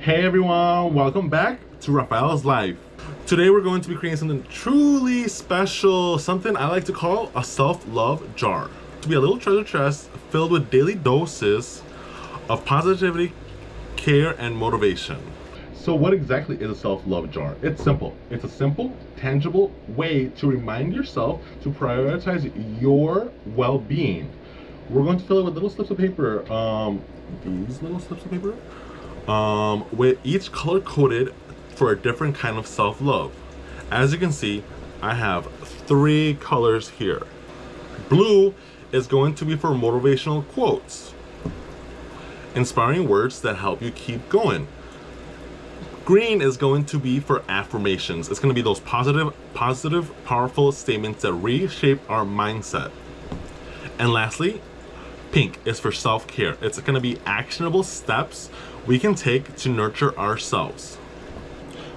Hey everyone, welcome back to Rafael's Life. Today we're going to be creating something truly special, something I like to call a self-love jar. To be a little treasure chest filled with daily doses of positivity, care, and motivation. So what exactly is a self-love jar? It's simple. It's a simple, tangible way to remind yourself to prioritize your well-being. We're going to fill it with little slips of paper, these little slips of paper, with each color coded for a different kind of self-love. As you can see, I have 3 colors here. Blue is going to be for motivational quotes, inspiring words that help you keep going. Green is going to be for affirmations. It's going to be those positive, powerful statements that reshape our mindset. And lastly, pink is for self-care. It's going to be actionable steps we can take to nurture ourselves.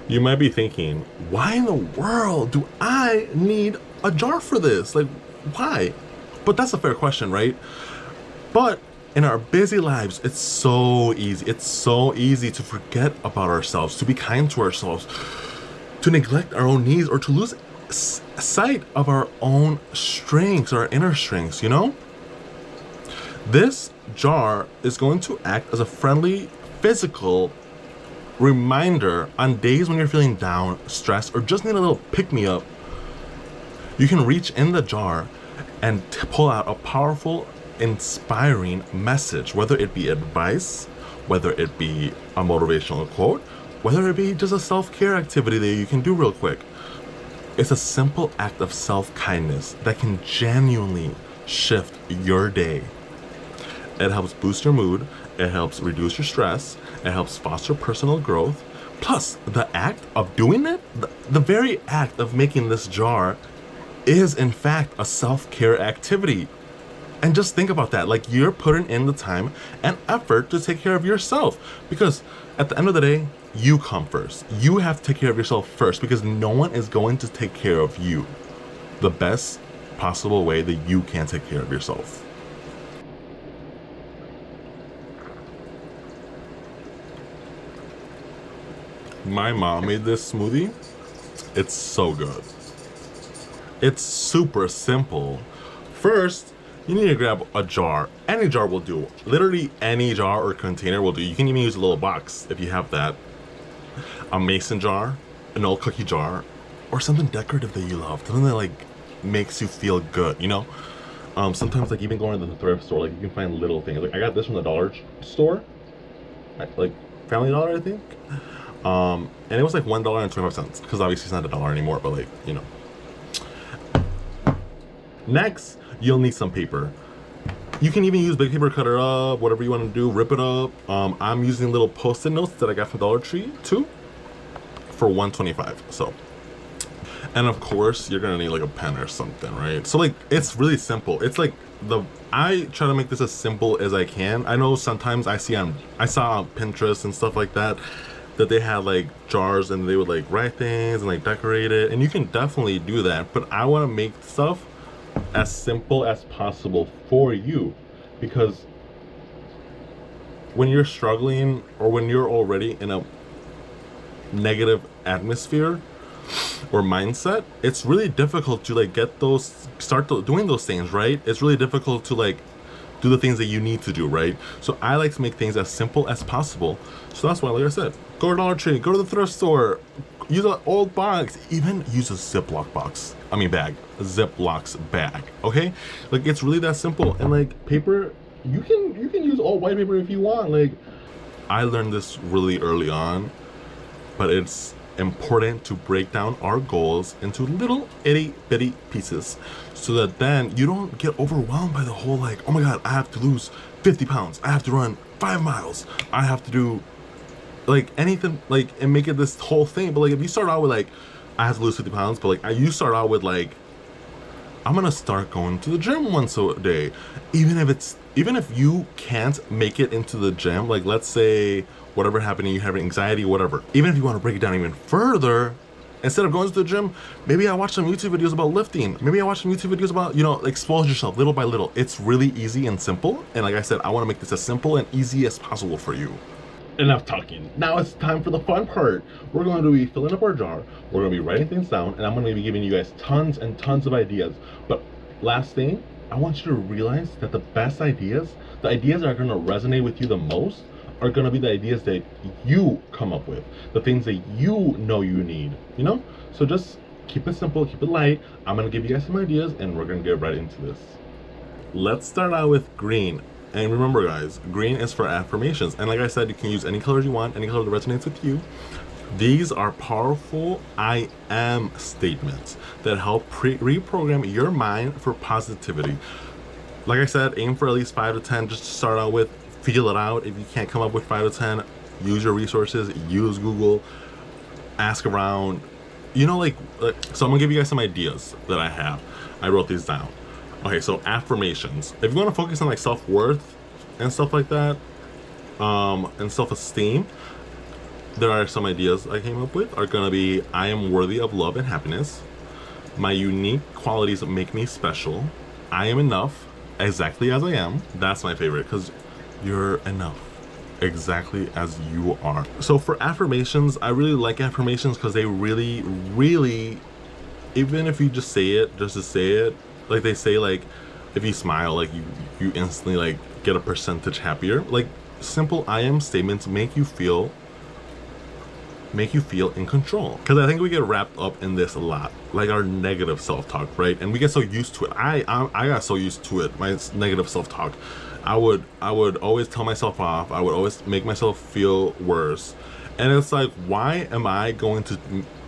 You might be thinking, why in the world do I need a jar for this? Like, why? But that's a fair question, right? But in our busy lives, it's so easy. It's so easy to forget about ourselves, to be kind to ourselves, to neglect our own needs, or to lose sight of our own strengths, our inner strengths, you know? This jar is going to act as a friendly, physical reminder on days when you're feeling down, stressed, or just need a little pick-me-up. You can reach in the jar and pull out a powerful, inspiring message, whether it be advice, whether it be a motivational quote, whether it be just a self-care activity that you can do real quick. It's a simple act of self-kindness that can genuinely shift your day. It helps boost your mood, it helps reduce your stress, it helps foster personal growth. Plus, the act of doing it, the very act of making this jar is in fact a self-care activity. And just think about that, like you're putting in the time and effort to take care of yourself, because at the end of the day, you come first. You have to take care of yourself first, because no one is going to take care of you the best possible way that you can take care of yourself. My mom made this smoothie. It's so good. It's super simple. First, you need to grab a jar. Any jar will do. Literally any jar or container will do. You can even use a little box if you have that. A mason jar, an old cookie jar, or something decorative that you love. Something that like makes you feel good, you know? Sometimes like even going to the thrift store, like you can find little things. Like I got this from the dollar store, like Family Dollar, I think. And it was like $1.25, because obviously it's not $1 anymore, but like, you know. Next, you'll need some paper. You can even use big paper, cut it up, whatever you want to do, rip it up. I'm using little post-it notes that I got from Dollar Tree too for $1.25. So, and of course you're gonna need like a pen or something, right? So like it's really simple. It's like I try to make this as simple as I can. I know sometimes I saw on Pinterest and stuff like that they had like jars and they would like write things and like decorate it, and you can definitely do that, but I want to make stuff as simple as possible for you, because when you're struggling or when you're already in a negative atmosphere or mindset, it's really difficult to like start doing those things, right? It's really difficult to like do the things that you need to do, right? So I like to make things as simple as possible. So that's why, like I said, go to Dollar Tree, go to the thrift store, use an old box, even use a Ziploc bag, a Ziploc bag, okay? Like it's really that simple. And like paper, you can use all white paper if you want. Like I learned this really early on, but it's important to break down our goals into little itty bitty pieces, so that then you don't get overwhelmed by the whole like, oh my god, I have to lose 50 pounds, I have to run 5 miles, I have to do like anything, like, and make it this whole thing. But like if you start out with like, I have to lose 50 pounds, but like you start out with like, I'm gonna start going to the gym once a day, even if you can't make it into the gym, like let's say whatever happened, you have anxiety, whatever. Even if you want to break it down even further, instead of going to the gym, maybe I watch some YouTube videos about lifting. Maybe I watch some YouTube videos about, you know, expose yourself little by little. It's really easy and simple. And like I said, I want to make this as simple and easy as possible for you. enough talking. Now it's time for the fun part. We're going to be filling up our jar. We're going to be writing things down, and I'm going to be giving you guys tons and tons of ideas. But last thing, I want you to realize that the best ideas, the ideas that are going to resonate with you the most, are going to be the ideas that you come up with, the things that you know you need, you know? So just keep it simple, keep it light. I'm going to give you guys some ideas, and we're going to get right into this. Let's start out with green. And remember guys, green is for affirmations. And like I said, you can use any colors you want, any color that resonates with you. These are powerful I am statements that help reprogram your mind for positivity. Like I said, aim for at least 5 to 10 just to start out with. Feel it out. If you can't come up with 5 to 10, use your resources, use Google, ask around, you know, so I'm gonna give you guys some ideas that I have. I wrote these down. Okay, so affirmations. If you want to focus on like self-worth and stuff like that, and self-esteem, there are some ideas I came up with. Are gonna be, I am worthy of love and happiness. My unique qualities make me special. I am enough exactly as I am. That's my favorite, because you're enough exactly as you are. So for affirmations, I really like affirmations because they really, even if you just say it, just to say it, like they say, like if you smile, like you instantly like get a percentage happier. Like simple I am statements make you feel in control. Because I think we get wrapped up in this a lot, like our negative self-talk, right? And we get so used to it. I got so used to it, my negative self-talk. I would always tell myself off. I would always make myself feel worse. And it's like, why am I going to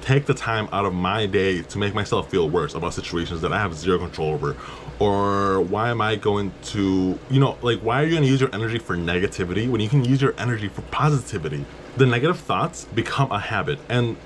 take the time out of my day to make myself feel worse about situations that I have zero control over? Or why am I going to, you know, like, why are you going to use your energy for negativity when you can use your energy for positivity? The negative thoughts become a habit. And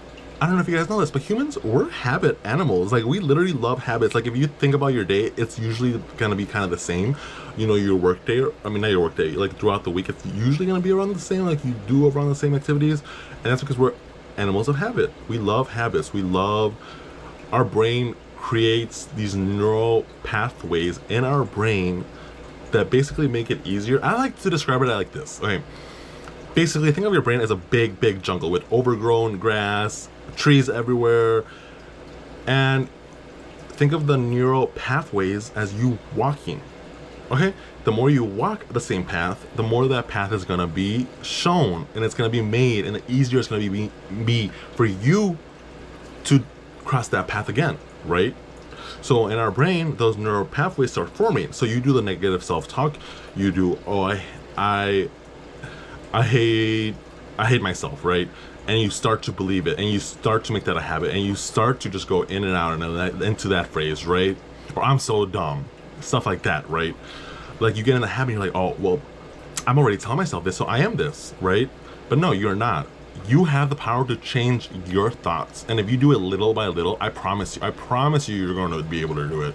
I don't know if you guys know this, but humans, we're habit animals. Like, we literally love habits. Like, if you think about your day, it's usually gonna be kind of the same. You know, your work day, I mean, not your work day, like throughout the week, it's usually gonna be around the same, like you do around the same activities. And that's because we're animals of habit. We love habits. Our brain creates these neural pathways in our brain that basically make it easier. I like to describe it like this, okay? Basically, think of your brain as a big jungle with overgrown grass, trees everywhere, and think of the neural pathways as you walking. Okay, the more you walk the same path, the more that path is gonna be shown, and it's gonna be made, and the easier it's gonna be for you to cross that path again, right? So in our brain, those neural pathways start forming. So you do the negative self-talk. You do, oh, I hate myself, right? And you start to believe it, and you start to make that a habit, and you start to just go in and out and into that phrase, right? Or I'm so dumb, stuff like that, right? Like you get in the habit, you're like, oh, well, I'm already telling myself this, so I am this, right? But no, you're not. You have the power to change your thoughts, and if you do it little by little, I promise you, you're going to be able to do it.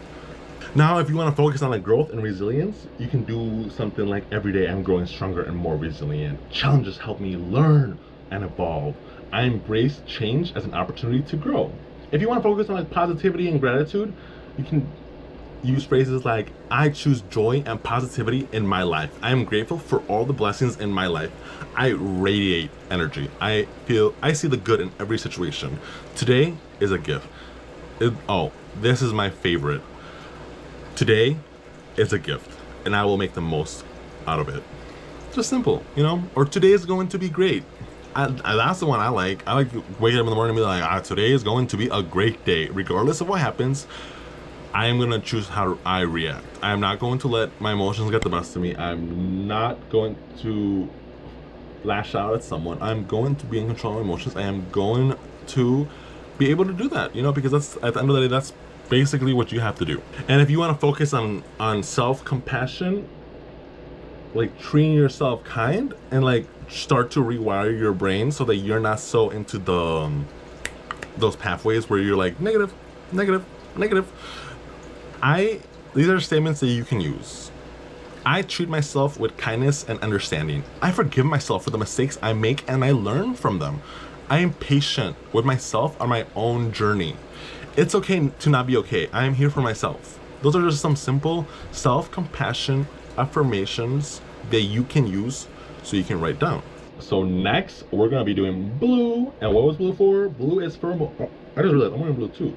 Now, if you want to focus on like growth and resilience, you can do something like every day I'm growing stronger and more resilient. Challenges help me learn and evolve. I embrace change as an opportunity to grow. If you want to focus on like positivity and gratitude, you can use phrases like, I choose joy and positivity in my life. I am grateful for all the blessings in my life. I radiate energy. I see the good in every situation. Today is a gift. This is my favorite. Today is a gift, and I will make the most out of it. Just simple, you know? Or today is going to be great. That's the one I like. I like waking up in the morning and be like, today is going to be a great day. Regardless of what happens, I am going to choose how I react. I am not going to let my emotions get the best of me. I'm not going to lash out at someone. I'm going to be in control of my emotions. I am going to be able to do that, you know, because that's, at the end of the day, that's basically what you have to do. And if you want to focus on self-compassion, like treating yourself kind, and like start to rewire your brain so that you're not so into those pathways where you're like negative. These are statements that you can use. I treat myself with kindness and understanding. I forgive myself for the mistakes I make and I learn from them. I am patient with myself on my own journey. It's okay to not be okay. I am here for myself. Those are just some simple self-compassion affirmations that you can use so you can write down. So next, we're gonna be doing blue. And what was blue for? Blue is for, I just realized I'm wearing blue too.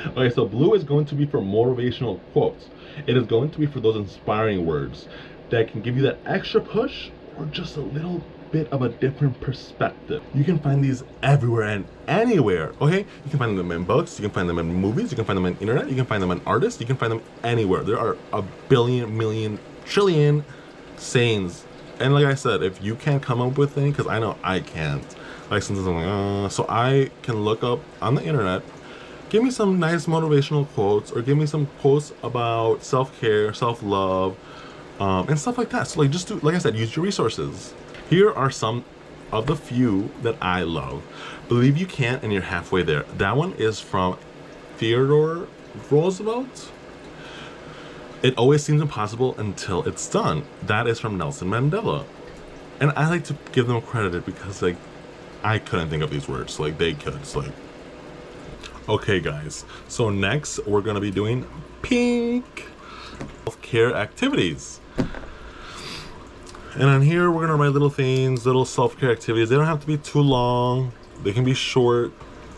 Okay, so blue is going to be for motivational quotes. It is going to be for those inspiring words that can give you that extra push or just a little bit of a different perspective. You can find these everywhere and anywhere, okay? You can find them in books, you can find them in movies, you can find them on internet, you can find them on artists, you can find them anywhere. There are a billion, million, trillion sayings. And like I said, if you can't come up with any, because I know I can't, like sometimes I'm like, so I can look up on the internet, give me some nice motivational quotes, or give me some quotes about self-care, self-love, and stuff like that. So like, just do, like I said, use your resources. Here are some of the few that I love. Believe you can and you're halfway there. That one is from Theodore Roosevelt. It always seems impossible until it's done. That is from Nelson Mandela. And I like to give them credit because like, I couldn't think of these words, like they could. It's like, okay guys, so next we're gonna be doing pink self-care activities. And on here we're gonna write little things, little self-care activities. They don't have to be too long, they can be short.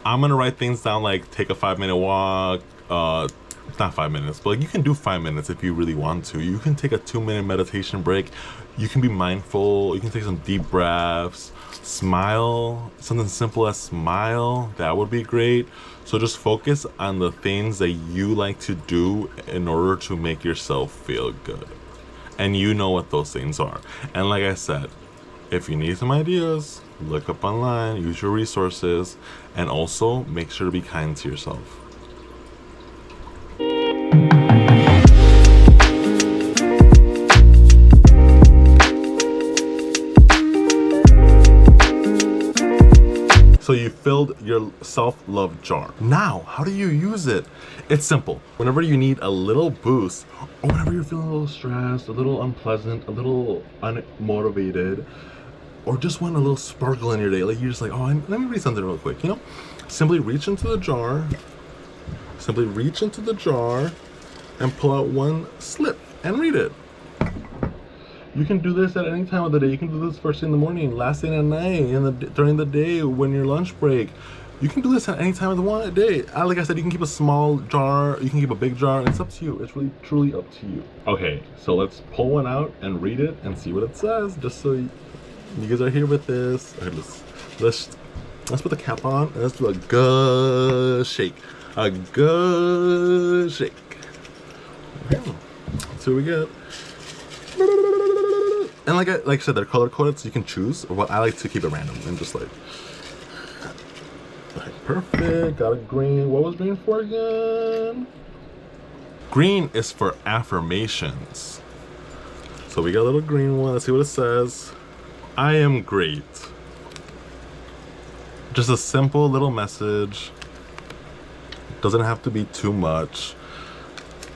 I'm gonna write things down like take a 5-minute walk, not 5 minutes, but like you can do 5 minutes if you really want to. You can take a 2-minute meditation break. You can be mindful, you can take some deep breaths, smile, something simple as smile, that would be great. So just focus on the things that you like to do in order to make yourself feel good. And you know what those things are. And like I said, if you need some ideas, look up online, use your resources, and also make sure to be kind to yourself. So you filled your self-love jar. Now, how do you use it? It's simple. Whenever you need a little boost, or whenever you're feeling a little stressed, a little unpleasant, a little unmotivated, or just want a little sparkle in your day, like you're just like, oh, let me read something real quick, you know? Simply reach into the jar, and pull out one slip and read it. You can do this at any time of the day. You can do this first thing in the morning, last thing at night, during the day when your lunch break. You can do this at any time of the day. Like I said, you can keep a small jar, you can keep a big jar, and it's up to you. It's really, truly up to you. Okay, so let's pull one out and read it and see what it says, just so you guys are here with this. Okay, let's put the cap on and let's do a good shake. A good shake. Okay, let's see what we get. And like I said, they're color coded, so you can choose. Well, I like to keep it random and just like, okay, perfect. Got a green. What was green for again? Green is for affirmations. So we got a little green one. Let's see what it says. I am great. Just a simple little message. Doesn't have to be too much.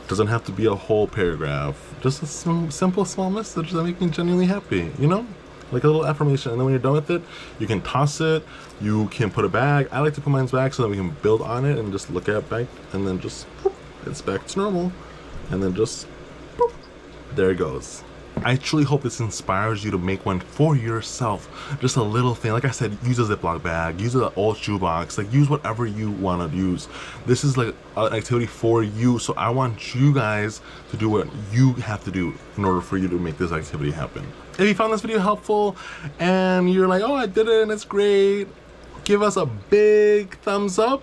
Doesn't have to be a whole paragraph. Just a simple, small message that makes me genuinely happy, you know? Like a little affirmation. And then when you're done with it, you can toss it, you can put it back. I like to put mine back so that we can build on it and just look at it back, and then just, boop, it's back to normal. And then just, boop, there it goes. I truly hope this inspires you to make one for yourself. Just a little thing. Like I said, use a Ziploc bag, use an old shoebox, like use whatever you want to use. This is like an activity for you, so I want you guys to do what you have to do in order for you to make this activity happen. If you found this video helpful and you're like, oh, I did it and it's great, give us a big thumbs up,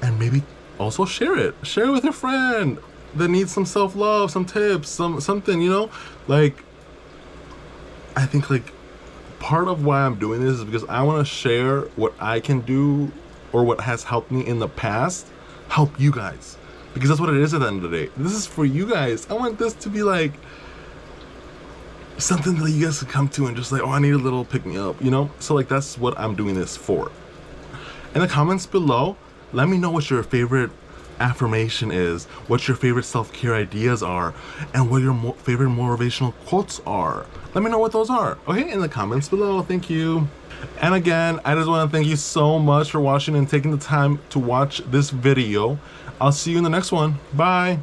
and maybe also share it. Share it with your friend that needs some self-love, some tips, something, you know? Like, I think like part of why I'm doing this is because I want to share what I can do or what has helped me in the past help you guys, because that's what it is at the end of the day. This is for you guys. I want this to be like something that you guys can come to and just like, oh, I need a little pick me up, you know? So like, that's what I'm doing this for. In the comments below, let me know what your favorite affirmation is, what your favorite self-care ideas are, and what your favorite motivational quotes are. Let me know what those are, okay? In the comments below. Thank you. And again, I just want to thank you so much for watching and taking the time to watch this video. I'll see you in the next one. Bye.